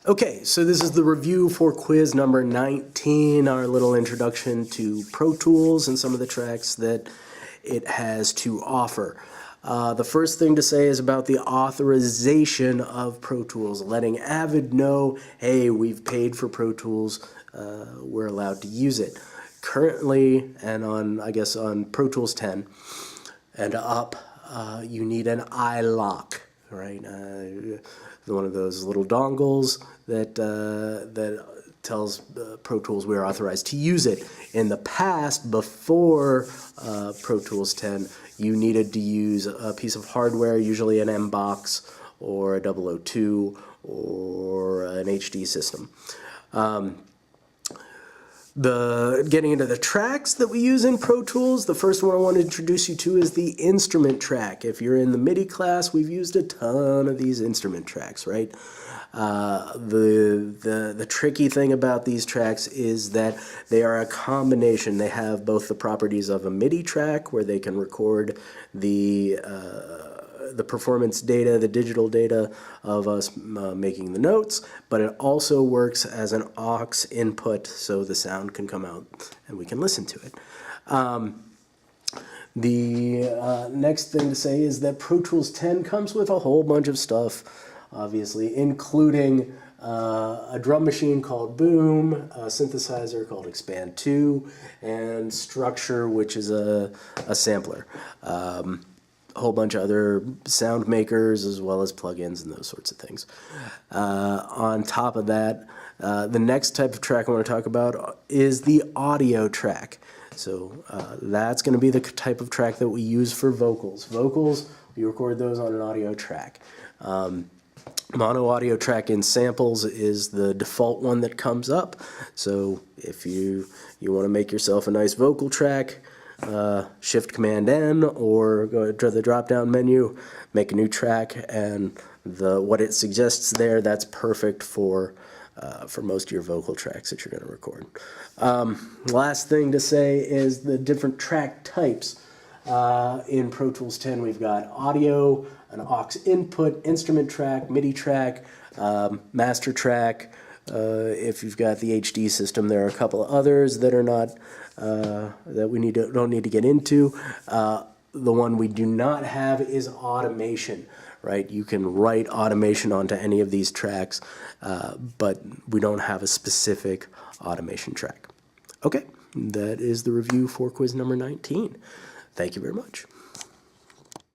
Okay, so this is the review for quiz number 19, our little introduction to Pro Tools and some of the tracks that it has to offer. The first thing to say is about the authorization of Pro Tools, letting Avid know, hey, we've paid for Pro Tools, we're allowed to use it. Currently, and on Pro Tools 10 and up, you need an iLock, right? One of those little dongles that tells Pro Tools we're authorized to use it. In the past, before Pro Tools 10, you needed to use a piece of hardware, usually an M-Box or a 002 or an HD system. Getting into the tracks that we use in Pro Tools, the first one I want to introduce you to is the instrument track. If you're in the MIDI class, we've used a ton of these instrument tracks, right? The tricky thing about these tracks is that they are a combination. They have both the properties of a MIDI track, where they can record the performance data, the digital data of us making the notes, but it also works as an aux input, so the sound can come out and we can listen to it. The next thing to say is that Pro Tools 10 comes with a whole bunch of stuff, obviously, including a drum machine called Boom, a synthesizer called Expand 2, and Structure, which is a sampler. A whole bunch of other sound makers as well as plugins and those sorts of things. On top of that, the next type of track I want to talk about is the audio track. So that's going to be the type of track that we use for vocals. Vocals, we record those on an audio track. Mono audio track in samples is the default one that comes up. So if you want to make yourself a nice vocal track, Shift-Command-N, or go to the drop-down menu, make a new track, and what it suggests there, that's perfect for most of your vocal tracks that you're going to record. Last thing to say is the different track types. In Pro Tools 10, we've got audio, an aux input, instrument track, MIDI track, master track. If you've got the HD system, there are a couple of others that are not that we don't need to get into. The one we do not have is automation, right? You can write automation onto any of these tracks, but we don't have a specific automation track. Okay, that is the review for quiz number 19. Thank you very much.